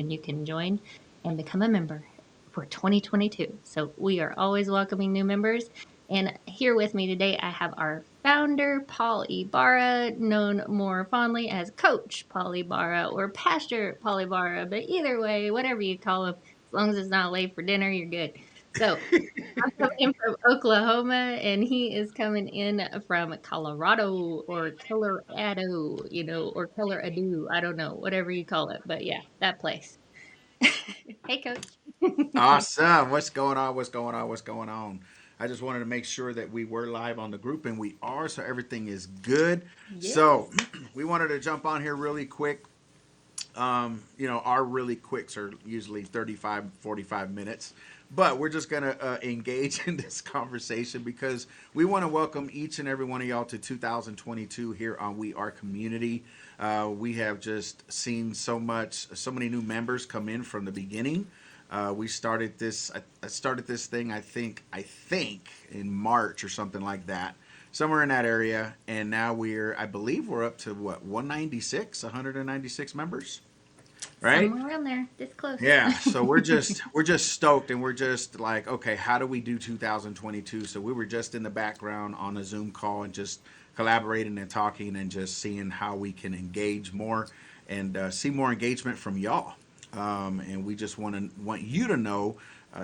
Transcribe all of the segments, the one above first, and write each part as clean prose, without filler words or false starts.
and you can join and become a member for 2022. So we are always welcoming new members. And here with me today, I have our founder, Paul Ibarra, known more fondly as Coach Paul Ibarra or Pastor Paul Ibarra. But either way, whatever you call him, as long as it's not late for dinner, you're good. So I'm coming in from Oklahoma, and he is coming in from Colorado or Colorado, or Colorado. I don't know, whatever you call it. But yeah, that place. Hey, Coach. Awesome. What's going on? What's going on? What's going on? I just wanted to make sure that we were live on the group, and we are, so everything is good. So Yes. we wanted to jump on here really quick. Our really quicks are usually 35, 45 minutes, but we're just going to engage in this conversation because we want to welcome each and every one of y'all to 2022 here on We Are Community. We have just seen so many new members come in from the beginning. We started this. I started this thing. I think in March or something like that, somewhere in that area. And now I believe we're up to what 196 members, right? Somewhere around there, this close. Yeah. So we're just stoked, and we're just like, okay, how do we do 2022? So we were just in the background on a Zoom call and just collaborating and talking and just seeing how we can engage more and see more engagement from y'all. And we just want you to know,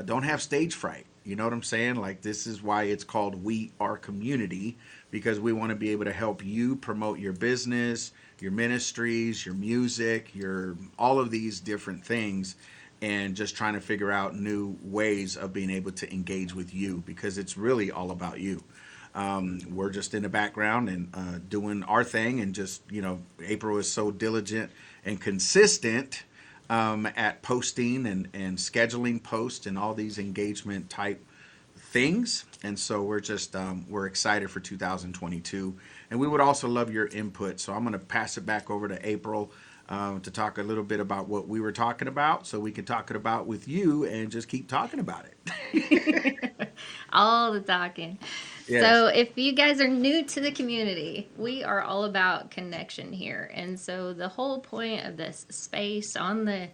don't have stage fright. You know what I'm saying? Like, this is why it's called We Are Community, because we want to be able to help you promote your business, your ministries, your music, your all of these different things, and just trying to figure out new ways of being able to engage with you, because it's really all about you. We're just in the background and doing our thing, and just, April is so diligent and consistent at posting and scheduling posts and all these engagement type things. And so we're excited for 2022, and we would also love your input. So I'm going to pass it back over to April to talk a little bit about what we were talking about, so we can talk it about with you and just keep talking about it. All the talking. Yes. So, if you guys are new to the community, we are all about connection here. And so, the whole point of this space on the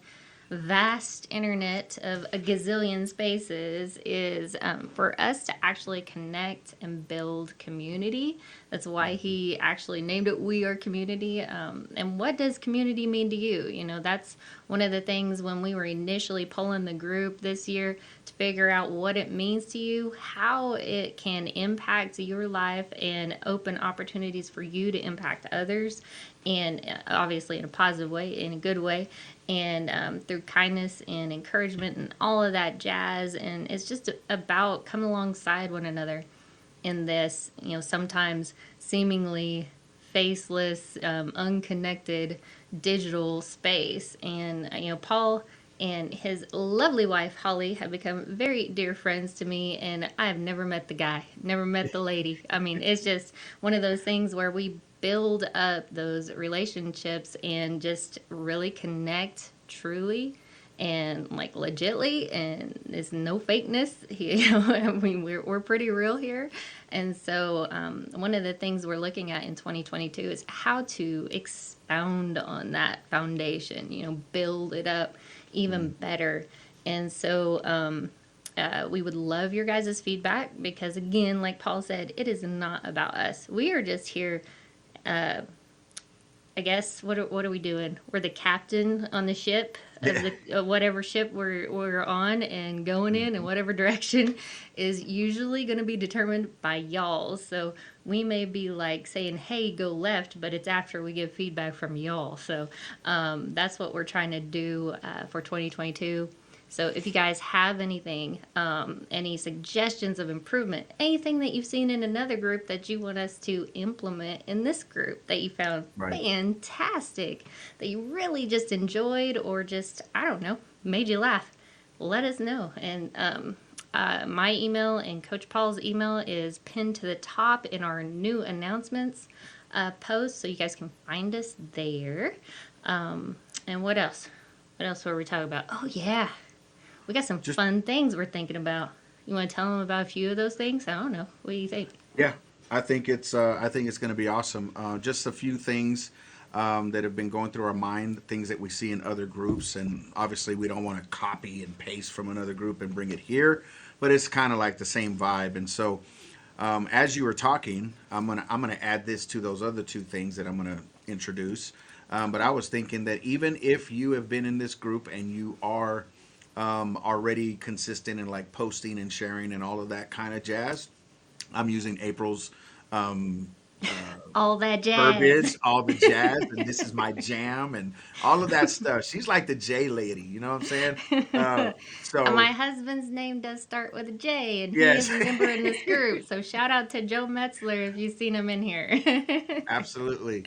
vast internet of a gazillion spaces is for us to actually connect and build community. That's why he actually named it We Are Community. And what does community mean to you? That's one of the things when we were initially pulling the group this year to figure out what it means to you, how it can impact your life and open opportunities for you to impact others, and obviously in a positive way, in a good way, and through kindness and encouragement and all of that jazz. And it's just about coming alongside one another in this, sometimes seemingly faceless, unconnected digital space. And, Paul and his lovely wife, Holly, have become very dear friends to me. And I have never met the guy, never met the lady. I mean, it's just one of those things where we build up those relationships and just really connect truly and like legitly, and it's no fakeness. I mean, we're pretty real here. And so one of the things we're looking at in 2022 is how to expound on that foundation, build it up even better. And so we would love your guys' feedback, because again, like Paul said, it is not about us. We are just here, I guess. What are we doing? We're the captain on the ship of Yeah. the whatever ship we're on and going in, and whatever direction is usually going to be determined by y'all. So we may be like saying, "Hey, go left," but it's after we give feedback from y'all. So that's what we're trying to do for 2022. So if you guys have anything, any suggestions of improvement, anything that you've seen in another group that you want us to implement in this group that you found Right. fantastic, that you really just enjoyed, or just, I don't know, made you laugh, let us know. And my email and Coach Paul's email is pinned to the top in our new announcements post, so you guys can find us there. And what else? What else were we talking about? Oh, yeah. We got some Just fun things we're thinking about. You want to tell them about a few of those things? I don't know. What do you think? Yeah, I think it's going to be awesome. Just a few things. that have been going through our mind, things that we see in other groups, and obviously we don't want to copy and paste from another group and bring it here, but it's kind of like the same vibe. And so, as you were talking, I'm gonna add this to those other two things that I'm gonna introduce. But I was thinking that even if you have been in this group and you are already consistent in like posting and sharing and all of that kind of jazz, I'm using April's um, All that jazz. verbiage, all the jazz, and this is my jam, and all of that stuff. She's like the J lady, you know what I'm saying? Uh, My so husband's name does start with a J, and he is yes, a member in this group. So shout out to Joe Metzler if you've seen him in here. absolutely.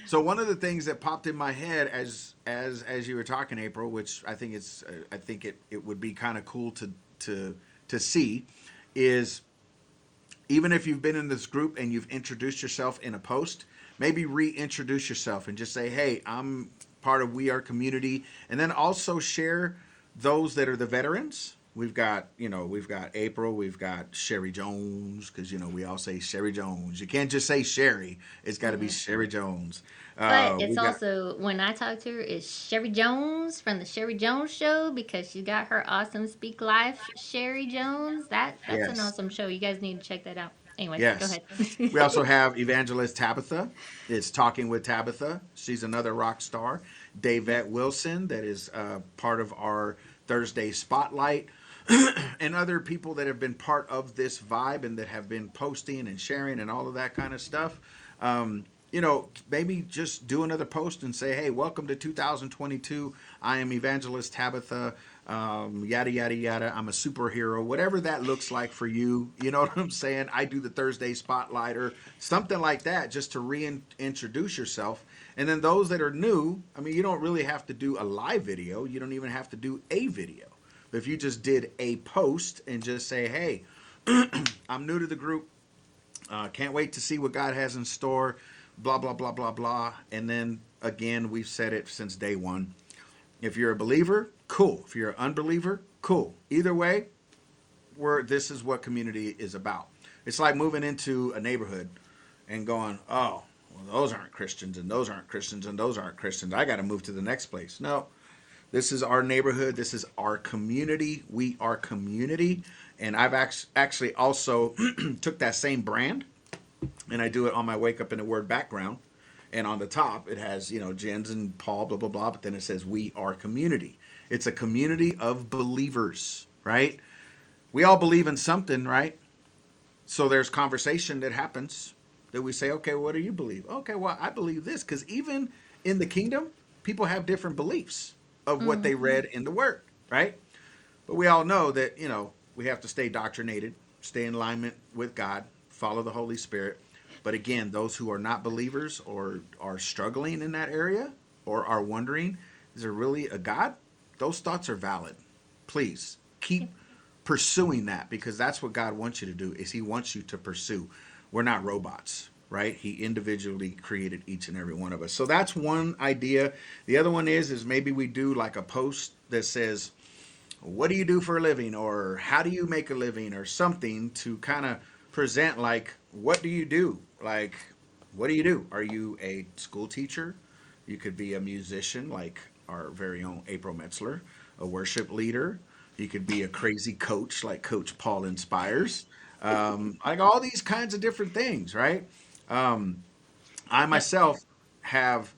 So one of the things that popped in my head as you were talking, April, which I think it would be kind of cool to see, is even if you've been in this group and you've introduced yourself in a post, maybe reintroduce yourself and just say, hey, I'm part of We Are Community. And then also share those that are the veterans. We've got April, we've got Sherry Jones, because, we all say Sherry Jones. You can't just say Sherry, it's got to be Mhm. Sherry Jones. But it's We got, also, when I talk to her, it's Sherry Jones from the Sherry Jones Show because she got her awesome Speak Life Sherry Jones. That's an yes, awesome show. You guys need to check that out. Anyways, go yes. ahead. We also have Evangelist Tabitha. It's Talking with Tabitha. She's another rock star. Davette Wilson, that is part of our Thursday Spotlight, and other people that have been part of this vibe and that have been posting and sharing and all of that kind of stuff. Maybe just do another post and say, hey, welcome to 2022. I am Evangelist Tabitha, yada, yada, yada. I'm a superhero, whatever that looks like for you. You know what I'm saying? I do the Thursday Spotlight or something like that just to reintroduce yourself. And then those that are new, I mean, you don't really have to do a live video. You don't even have to do a video. But if you just did a post and just say, hey, I'm new to the group. Can't wait to see what God has in store, blah, blah, blah, blah, blah. And then again, we've said it since day one. If you're a believer, cool. If you're an unbeliever, cool. Either way, this is what community is about. It's like moving into a neighborhood and going, oh, well, those aren't Christians and those aren't Christians and those aren't Christians. I got to move to the next place. No, this is our neighborhood. This is our community. We are community. And I've actually also took that same brand and I do it on my Wake Up in the Word background. And on the top, it has, Jens and Paul, blah, blah, blah. But then it says, we are community. It's a community of believers, right? We all believe in something, right? So there's conversation that happens that we say, okay, what do you believe? Okay, well, I believe this. Because even in the kingdom, people have different beliefs of what they Hmm. read in the Word, right? But we all know that, we have to stay doctrinated, stay in alignment with God, follow the Holy Spirit. But again, those who are not believers or are struggling in that area or are wondering, is there really a God? Those thoughts are valid. Please keep pursuing that because that's what God wants you to do is he wants you to pursue. We're not robots, right? He individually created each and every one of us. So that's one idea. The other one is maybe we do like a post that says, what do you do for a living or how do you make a living or something to kind of present like what do you do, like what do you do, are you a school teacher, you could be a musician like our very own April Metzler, a worship leader, you could be a crazy coach like Coach Paul Inspires, like all these kinds of different things, right? I Yep. myself have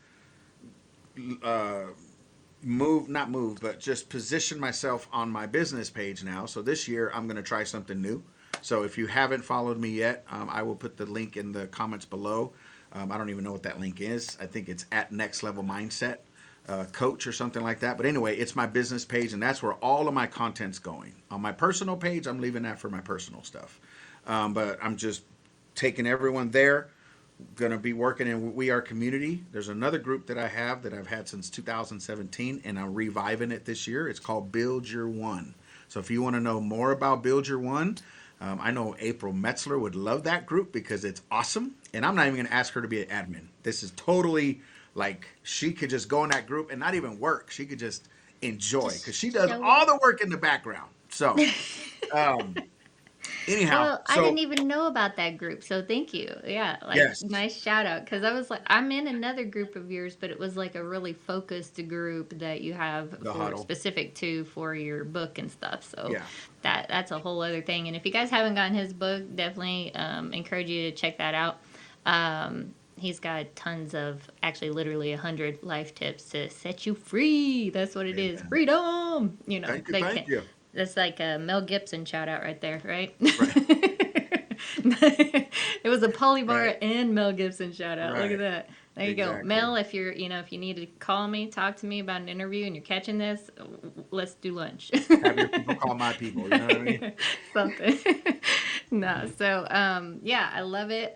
moved, not moved, but just position myself on my business page now. So this year I'm going to try something new. So if you haven't followed me yet, I will put the link in the comments below. I don't even know what that link is. I think it's at Next Level Mindset Coach or something like that. But anyway, it's my business page, and that's where all of my content's going. On my personal page, I'm leaving that for my personal stuff. But I'm just taking everyone there, going to be working in We Are Community. There's another group that I have that I've had since 2017, and I'm reviving it this year. It's called Build Your One. So if you want to know more about Build Your One, I know April Metzler would love that group because it's awesome. And I'm not even going to ask her to be an admin. This is totally like she could just go in that group and not even work. She could just enjoy because Just she does show all up. the work in the background. So Anyhow, Well, I didn't so even know about that group, so thank you. Yeah, like yes, nice shout out because I was like, I'm in another group of yours, but it was like a really focused group that you have the for huddle. specific to for your book and stuff. So Yeah. that's a whole other thing. And if you guys haven't gotten his book, definitely encourage you to check that out. He's got tons of, actually, literally 100 life tips to set you free. That's what it is, Amen. freedom. Thank you. They can. Thank you. That's like a Mel Gibson shout out right there, right? Right. It was a Right. Polybar and Mel Gibson shout out. Look at Right. that. There you go. Exactly. Mel, if you're, if you need to call me, talk to me about an interview and you're catching this, let's do lunch. Have your people call my people. You know what I mean? Something. No, so yeah, I love it.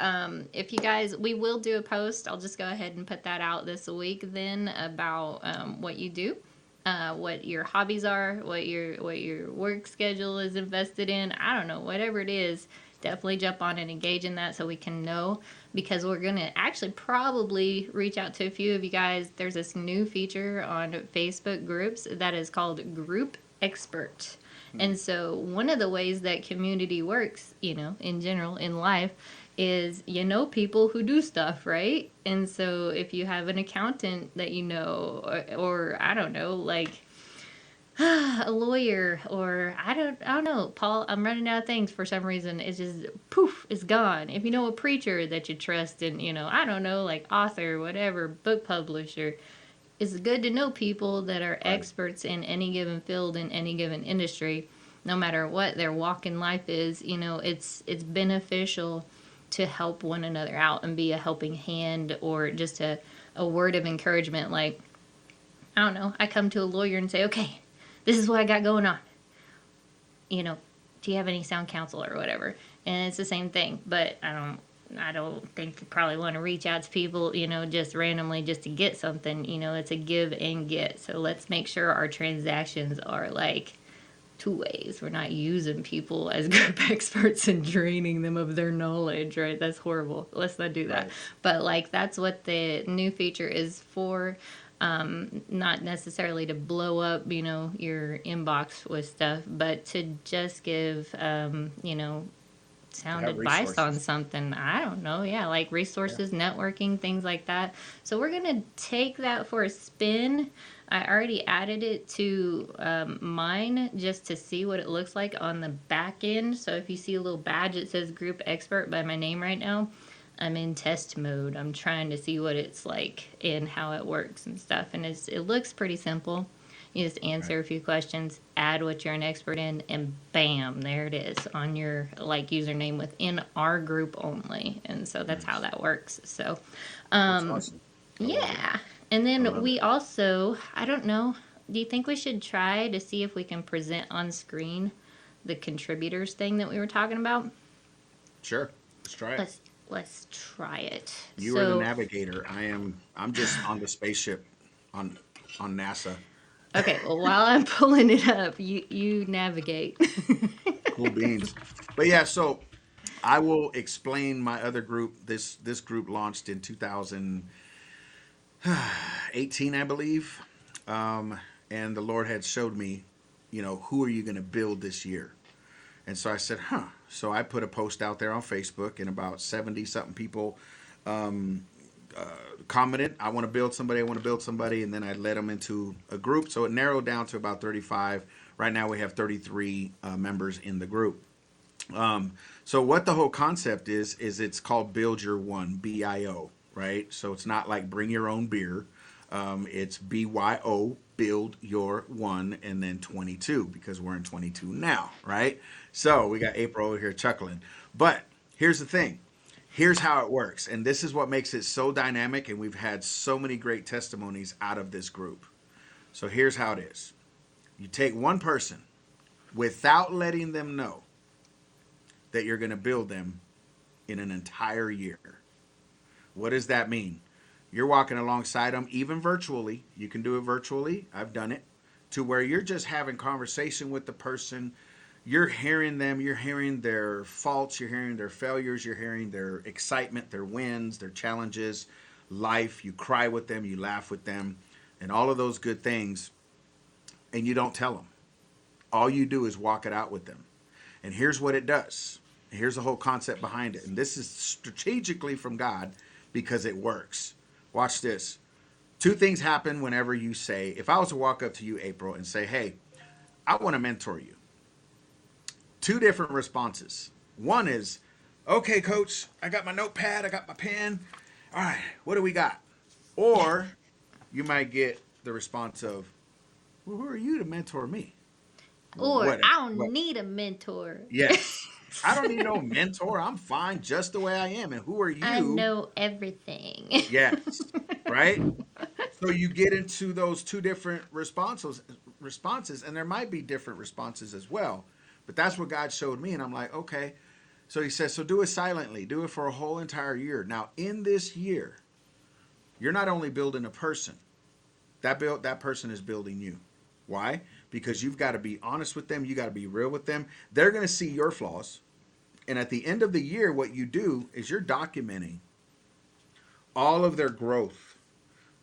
If you guys, we will do a post. I'll just go ahead and put that out this week then about what you do, what your hobbies are, what your work schedule is invested in. I don't know, whatever it is. Definitely jump on and engage in that so we can know, because we're going to actually probably reach out to a few of you guys. There's this new feature on Facebook groups that is called Group Expert. And so one of the ways that community works, in general in life, is people who do stuff, right? And so if you have an accountant that or I don't know, like a lawyer, or I don't know, Paul, I'm running out of things for some reason. It's just poof, it's gone. If you know a preacher that you trust, and I don't know, like author, whatever, book publisher, it's good to know people that are Right. experts in any given field, in any given industry, no matter what their walk in life is. It's beneficial to help one another out and be a helping hand, or just a word of encouragement. Like, I don't know, I come to a lawyer and say, okay, this is what I got going on. You know, do you have any sound counsel or whatever? And it's the same thing, but I don't think you probably want to reach out to people, just randomly just to get something. It's a give and get. So let's make sure our transactions are like two ways. We're not using people as group experts and draining them of their knowledge, right? That's horrible. Let's not do that. Right. But like, that's what the new feature is for. Not necessarily to blow up, your inbox with stuff, but to just give, To sound have advice on resources. something. I don't know. Yeah, like Yeah. resources, networking, things like that. So we're going to take that for a spin. I already added it to mine just to see what it looks like on the back end. So if you see a little badge that says Group Expert by my name right now, I'm in test mode. I'm trying to see what it's like and how it works and stuff. And it looks pretty simple. You just Right. answer a few questions, add what you're an expert in, and bam, there it is on your like username within our group only. And so that's how Nice. that works. So, That's um, awesome. I love it. yeah. And I then love it. we also, I don't know, do you think we should try to see if we can present on screen the contributors thing that we were talking about? Sure. Let's try it. Let's try it. You are the So, navigator. I'm just on the spaceship on NASA. okay, well, while I'm pulling it up, you navigate. Cool beans. But yeah, so I will explain my other group. This group launched in 2018, I believe. And the Lord had showed me, who are you going to build this year? And so I said, huh. So I put a post out there on Facebook, and about 70 something people commented, I want to build somebody, I want to build somebody. And then I led them into a group. So it narrowed down to about 35. Right now we have 33 members in the group. So what the whole concept is it's called Build Your One, BIO, right? So it's not like bring your own beer. It's BYO, build your one, and then 22, because we're in 22 now, right? So we got April over here chuckling. But here's the thing. Here's how it works. And this is what makes it so dynamic. And we've had so many great testimonies out of this group. So here's how it is. You take one person without letting them know that you're going to build them in an entire year. What does that mean? You're walking alongside them, even virtually. You can do it virtually. I've done it. To where you're just having conversation with the person. You're hearing them. You're hearing their faults. You're hearing their failures. You're hearing their excitement, their wins, their challenges, life. You cry with them. You laugh with them, and all of those good things. And you don't tell them. All you do is walk it out with them. And here's what it does. Here's the whole concept behind it. And this is strategically from God because it works. Watch this. Two things happen whenever you say, if I was to walk up to you, April, and say, hey, I want to mentor you. Two different responses. One is, okay, coach, I got my notepad, I got my pen. All right, what do we got? Or you might get the response of, well, who are you to mentor me? Or What? I don't What? need a mentor. Yes. I don't need no mentor. I'm fine just the way I am. And who are I you? know everything. Yes. Right? So you get into those two different responses, and there might be different responses as well. But that's what God showed me, and I'm like, okay. So he says, so do it silently. Do it for a whole entire year. Now, in this year, you're not only building a person. That person is building you. Why? Because you've got to be honest with them. You got to be real with them. They're going to see your flaws. And at the end of the year, what you do is you're documenting all of their growth.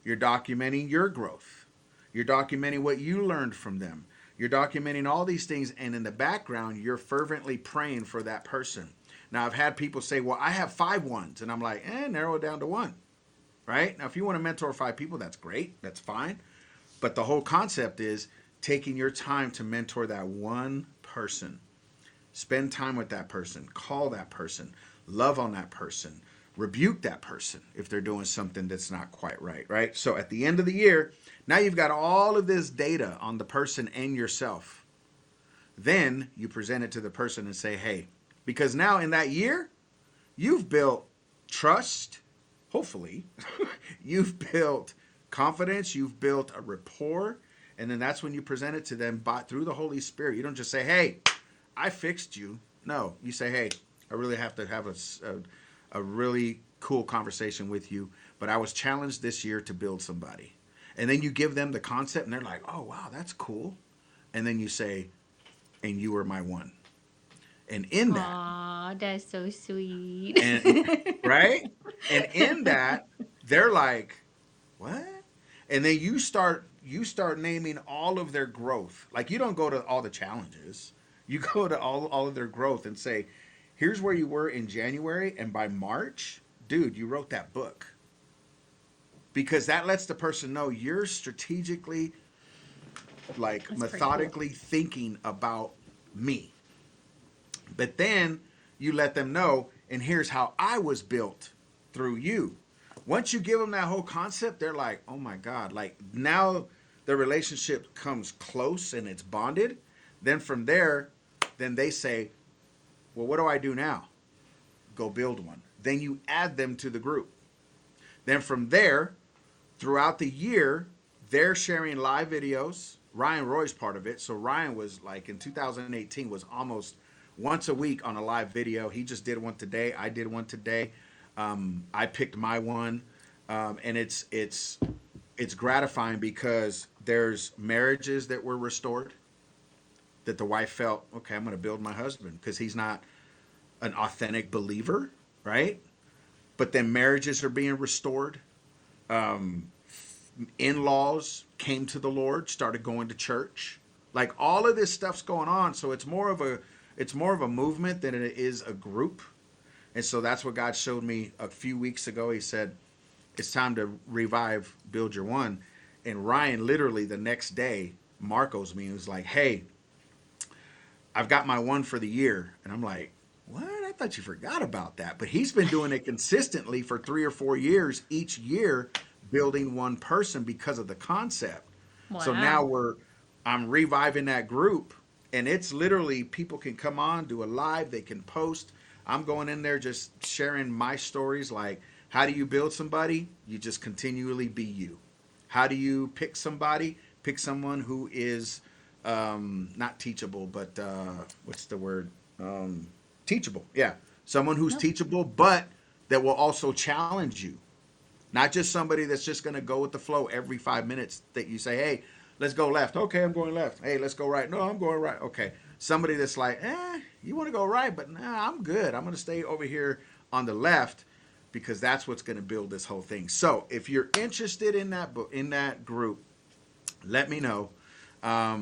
You're documenting your growth. You're documenting what you learned from them. You're documenting all these things. And in the background, you're fervently praying for that person. Now, I've had people say, well, I have 5 ones. And I'm like, narrow it down to 1. Right? Now, if you want to mentor 5 people, that's great. That's fine. But the whole concept is taking your time to mentor that one person. Spend time with that person. Call that person. Love on that person. Rebuke that person if they're doing something that's not quite right, right? So at the end of the year, now you've got all of this data on the person and yourself. Then you present it to the person and say, hey, because now in that year, you've built trust, hopefully. You've built confidence. You've built a rapport. And then that's when you present it to them through the Holy Spirit. You don't just say, hey, I fixed you. No, you say, hey, I really have to have a really cool conversation with you, but I was challenged this year to build somebody. And then you give them the concept and they're like, oh, wow, that's cool. And then you say, and you were my one. And in that, Aw, that's so sweet. and right? And in that, they're like, what? And then you start naming all of their growth. Like you don't go to all the challenges. You go to all of their growth and say, here's where you were in January, and by March, dude, you wrote that book. Because that lets the person know you're strategically, like That's pretty methodically thinking about me. But then you let them know, and here's how I was built through you. Once you give them that whole concept, they're like, oh my God, like now the relationship comes close and it's bonded. Then from there, then they say, well, what do I do now? Go build one. Then you add them to the group. Then from there, throughout the year, they're sharing live videos. Ryan Roy's part of it. So Ryan was like in 2018 was almost once a week on a live video. He just did one today. I did one today. I picked my one. And it's gratifying because there's marriages that were restored, that the wife felt, okay, I'm going to build my husband because he's not an authentic believer, right? But then marriages are being restored. In-laws came to the Lord, started going to church. Like all of this stuff's going on. So it's more of a movement than it is a group. And so that's what God showed me a few weeks ago. He said, it's time to revive Build Your One. And Ryan literally the next day Marcos me and was like, hey, I've got my one for the year. And I'm like, what? I thought you forgot about that. But he's been doing it consistently for 3 or 4 years, each year building one person because of the concept. Wow. So now I'm reviving that group, and it's literally people can come on, do a live, they can post. I'm going in there just sharing my stories, like how do you build somebody? You just continually be you. How do you pick somebody? Pick someone who is not teachable, but what's the word? Teachable. Yeah. Someone who's teachable, but that will also challenge you. Not just somebody that's just going to go with the flow every 5 minutes that you say, hey, let's go left. Okay, I'm going left. Hey, let's go right. No, I'm going right. Okay. Somebody that's like, you want to go right, but nah, I'm good. I'm going to stay over here on the left because that's what's going to build this whole thing. So if you're interested in that book, in that group, let me know. I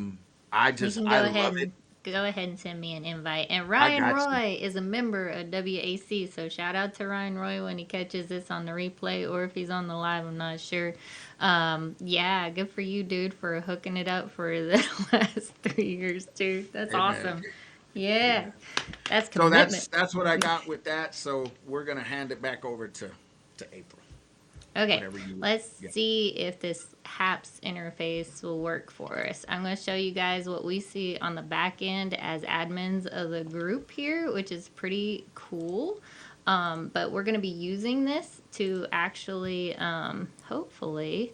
We can go love ahead it. go ahead and send me an invite. And I Ryan got you. Roy is a member of WAC, so shout out to Ryan Roy when he catches this on the replay or if he's on the live. I'm not sure. Yeah, good for you, dude, for hooking it up for the last 3 years, too. That's Amen. awesome. Yeah, Yeah. that's So commitment. that's what I got with that. So we're gonna hand it back over to April. Okay, Whatever you. let's Yeah. see if this HAPS interface will work for us. I'm going to show you guys what we see on the back end as admins of the group here, which is pretty cool. But we're going to be using this to actually, hopefully,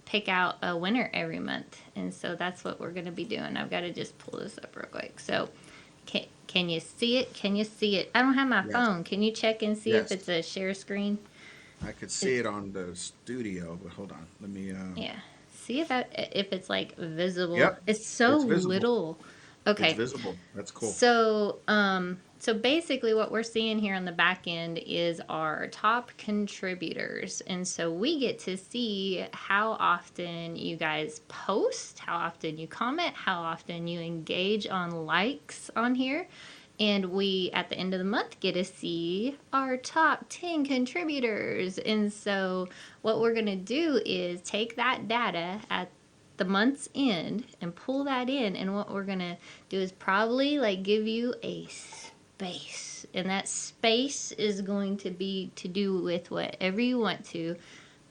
pick out a winner every month. And so that's what we're going to be doing. I've got to just pull this up real quick. So can you see it? Can you see it? I don't have my Yes. phone. Can you check and see if Yes. it's a share screen? I could see it on the studio, but hold on. Let me. Yeah. See if it's like visible. Yep. It's so It's visible. little. It's Okay. visible. That's cool. So basically what we're seeing here on the back end is our top contributors. And so we get to see how often you guys post, how often you comment, how often you engage on likes on here. And we, at the end of the month, get to see our top 10 contributors. And so, what we're going to do is take that data at the month's end and pull that in. And what we're going to do is probably like give you a space. And that space is going to be to do with whatever you want to.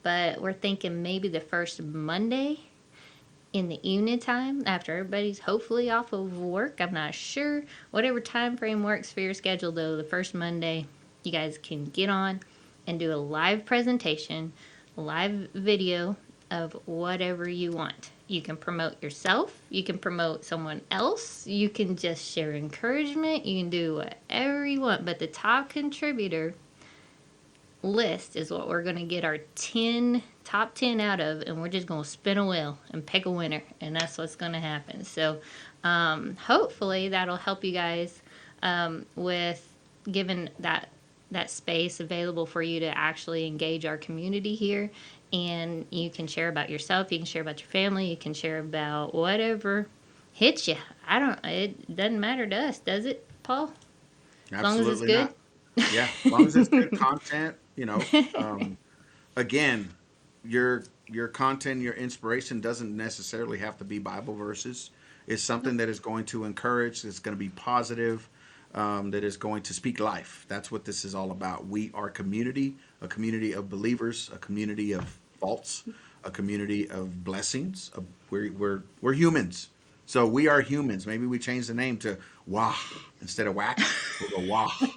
But we're thinking maybe the first Monday in the evening time after everybody's hopefully off of work. I'm not sure. Whatever time frame works for your schedule, though, the first Monday, you guys can get on and do a live presentation, live video of whatever you want. You can promote yourself, you can promote someone else, you can just share encouragement, you can do whatever you want. But the top contributor list is what we're going to get our top 10 out of, and we're just going to spin a wheel and pick a winner, and that's what's going to happen. So hopefully that'll help you guys with giving that space available for you to actually engage our community here. And you can share about yourself, you can share about your family, you can share about whatever hits you. It doesn't matter to us, does it, Paul? As long as it's Absolutely good. not. Yeah. As long as it's good content, again, your content, your inspiration doesn't necessarily have to be Bible verses. It's something that is going to encourage, it's going to be positive, that is going to speak life. That's what this is all about. We are community, a community of believers, a community of faults, a community of blessings. We're humans. So we are humans. Maybe we change the name to WAH instead of WAC. We'll go WAH.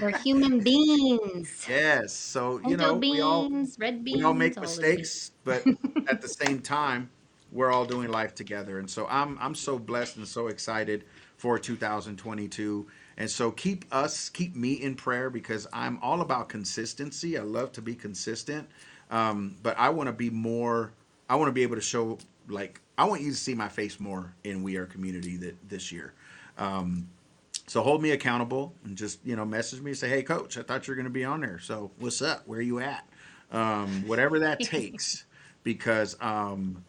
We're human beings. Yes. So, Pinto we all beans, red we all beans, make all the beans. mistakes, but at the same time, we're all doing life together. And so I'm so blessed and so excited for 2022. And so keep me in prayer because I'm all about consistency. I love to be consistent. But I want to be more, I want to be able to show, like, I want you to see my face more in We Are Community this year. So hold me accountable and just, message me and say, hey, coach, I thought you were going to be on there. So what's up? Where are you at? Whatever that takes, because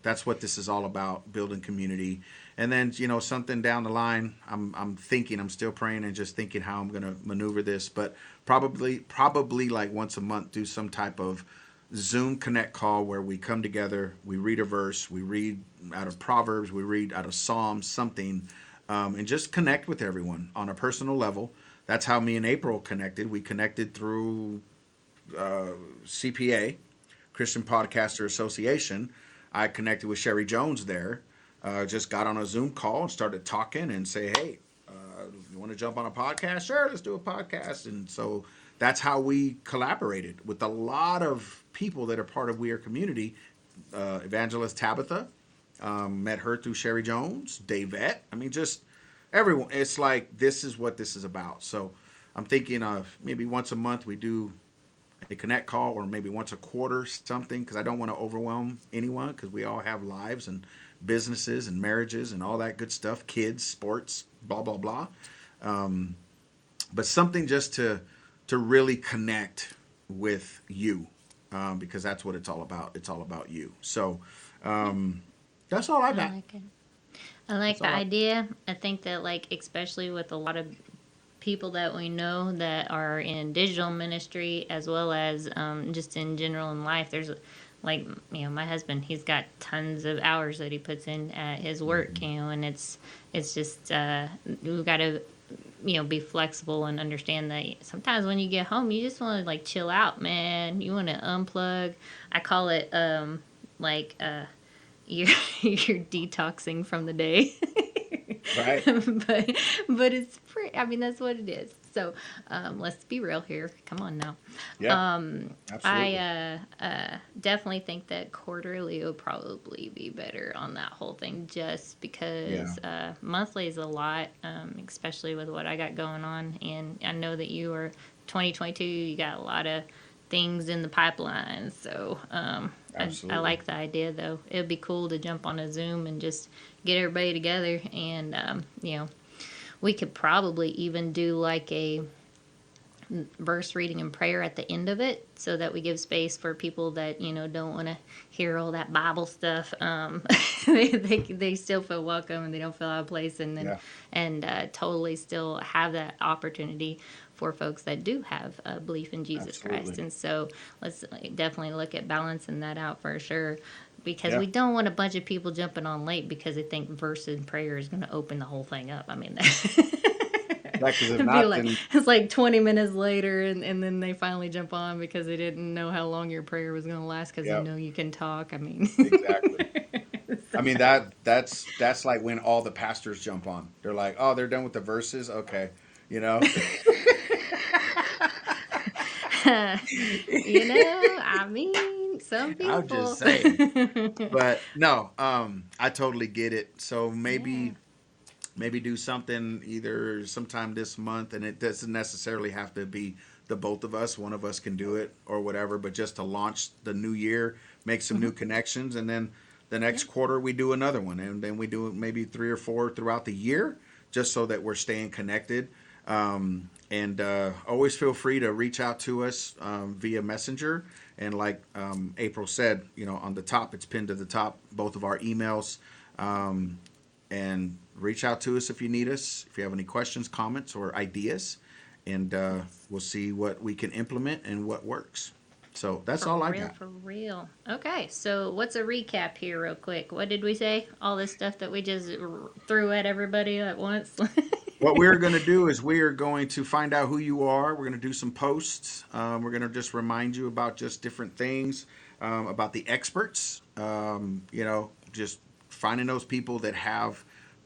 that's what this is all about, building community. And then, something down the line, I'm thinking, I'm still praying and just thinking how I'm going to maneuver this, but probably like once a month, do some type of Zoom connect call where we come together, we read a verse, we read out of Proverbs, we read out of Psalms, something, and just connect with everyone on a personal level. That's how me and April connected. We connected through CPA, Christian Podcaster Association. I connected with Sherry Jones there. Just got on a Zoom call and started talking and say, hey, you want to jump on a podcast? Sure, let's do a podcast. And so that's how we collaborated with a lot of people that are part of We Are Community. Evangelist Tabitha, met her through Sherry Jones, Davette. I mean, just everyone. It's like, this is what this is about. So I'm thinking of maybe once a month we do a connect call, or maybe once a quarter, something, because I don't want to overwhelm anyone, because we all have lives and businesses and marriages and all that good stuff, kids, sports, blah, blah, blah. But something just to really connect with you, because that's what it's all about. It's all about you. So that's all I I got. like it. I like That's the all. idea. I think that, like, especially with a lot of people that we know that are in digital ministry as well as just in general in life, there's like, my husband, he's got tons of hours that he puts in at his work, and it's just we've got to be flexible and understand that sometimes when you get home you just want to like chill out, man. You want to unplug. I call it like you're you're detoxing from the day. Right. but it's pretty, I mean, that's what it is. So let's be real here, come on now. Yeah. I Absolutely. definitely think that quarterly will probably be better on that whole thing, just Yeah. because monthly is a lot, especially with what I got going on. And I know that you are 2022, you got a lot of things in the pipeline. So I Absolutely. like the idea, though. It would be cool to jump on a Zoom and just get everybody together. And, we could probably even do like a verse reading and prayer at the end of it, so that we give space for people that don't want to hear all that Bible stuff. They still feel welcome and they don't feel out of place, and then Yeah. and totally still have that opportunity for folks that do have a belief in Jesus Christ. Absolutely. And so let's definitely look at balancing that out for sure, because Yeah. we don't want a bunch of people jumping on late because they think verse and prayer is going to open the whole thing up. I mean, Yeah. Because if it'd be not, like then it's like 20 minutes later, and then they finally jump on because they didn't know how long your prayer was going to last, because they yeah, know you can talk. I mean, exactly. I mean that's like when all the pastors jump on. They're like, oh, they're done with the verses. Okay, you know. I mean, some I'm just people. saying. But no, I totally get it. So Yeah. maybe do something either sometime this month, and it doesn't necessarily have to be the both of us. One of us can do it or whatever, but just to launch the new year, make some Hmm. new connections, and then the next Yeah. quarter we do another one, and then we do maybe three or four throughout the year, just so that we're staying connected. And always feel free to reach out to us via Messenger. And like April said, on the top, it's pinned to the top, both of our emails. And reach out to us if you need us, if you have any questions, comments, or ideas. And we'll see what we can implement and what works. So that's For all I real, got. for real. Okay, so what's a recap here, real quick? What did we say? All this stuff that we just threw at everybody at once? What we're going to do is we are going to find out who you are. We're going to do some posts. We're going to just remind you about just different things, about the experts. Just finding those people that have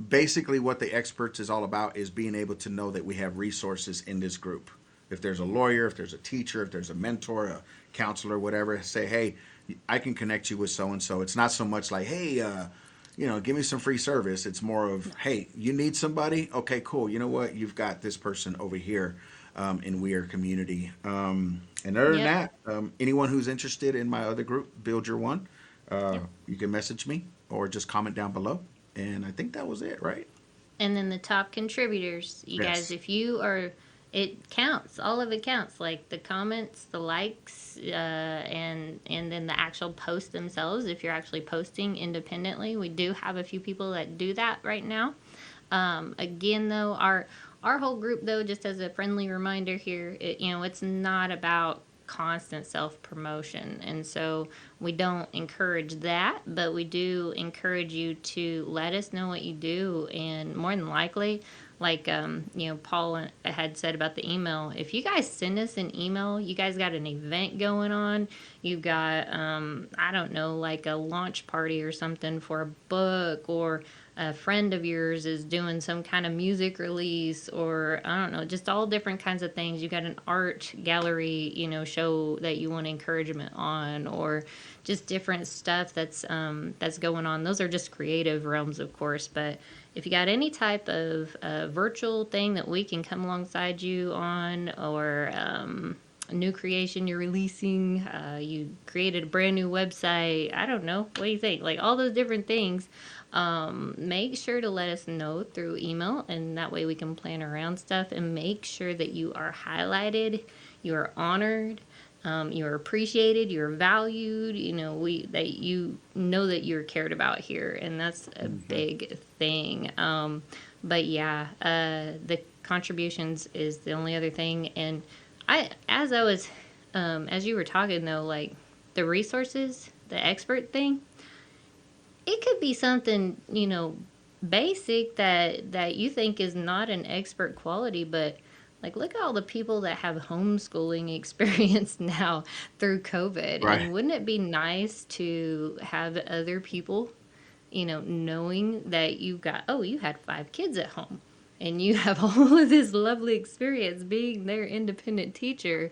basically what the experts is all about is being able to know that we have resources in this group. If there's a lawyer, if there's a teacher, if there's a mentor, a counselor, whatever, say, hey, I can connect you with so and so. It's not so much like, hey, give me some free service. It's more of, hey, you need somebody? Okay, cool. You know what? You've got this person over here in We Are Community. And other than Yep. that, anyone who's interested in my other group, Build Your One, Yep. you can message me or just comment down below. And I think that was it, right? And then the top contributors, you guys, Yes. if you are, it counts. All of it counts. Like the comments, the likes, and then the actual posts themselves. If you're actually posting independently, we do have a few people that do that right now. Again, though, our whole group, though, just as a friendly reminder here, it's not about constant self promotion, and so we don't encourage that, but we do encourage you to let us know what you do, and more than likely, like Paul had said about the email, if you guys send us an email, you guys got an event going on, you've got I don't know, like a launch party or something for a book, or a friend of yours is doing some kind of music release, or I don't know, just all different kinds of things. You got an art gallery, show that you want encouragement on, or just different stuff that's going on. Those are just creative realms, of course, but if you got any type of virtual thing that we can come alongside you on, or a new creation you're releasing, you created a brand new website, I don't know, what do you think? Like all those different things, make sure to let us know through email, and that way we can plan around stuff, and make sure that you are highlighted, you are honored, You're appreciated, you're valued, that you know that you're cared about here, and that's a big thing. But yeah, the contributions is the only other thing. And as I was, as you were talking though, like the resources, the expert thing, it could be something, basic that you think is not an expert quality, but like look at all the people that have homeschooling experience now through COVID. Right. And wouldn't it be nice to have other people, knowing that you had 5 kids at home and you have all of this lovely experience being their independent teacher.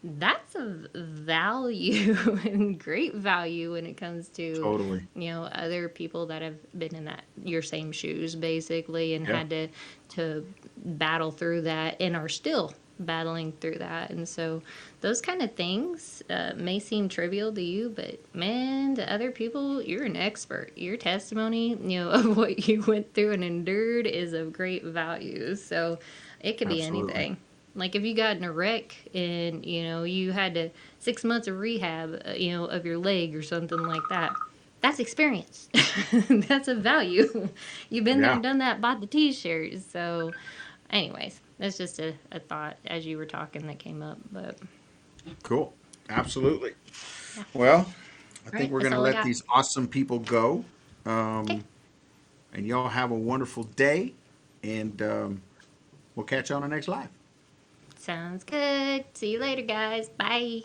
That's a value and great value when it comes to Totally. other people that have been in that your same shoes basically and Yeah. had to battle through that and are still battling through that. And so those kind of things may seem trivial to you, but man, to other people, you're an expert. Your testimony, of what you went through and endured is of great value. So it could be Absolutely. anything. Like if you got in a wreck and you had to 6 months of rehab, of your leg or something like that. That's experience. That's a value. You've been there Yeah. and done that, bought the t-shirts. So, anyways, that's just a thought as you were talking that came up. But Cool. Absolutely. yeah, Well, I all think right, we're that's going to all I let got. these awesome people go. Okay, And y'all have a wonderful day. And we'll catch you on the next live. sounds good. See you later, guys. Bye.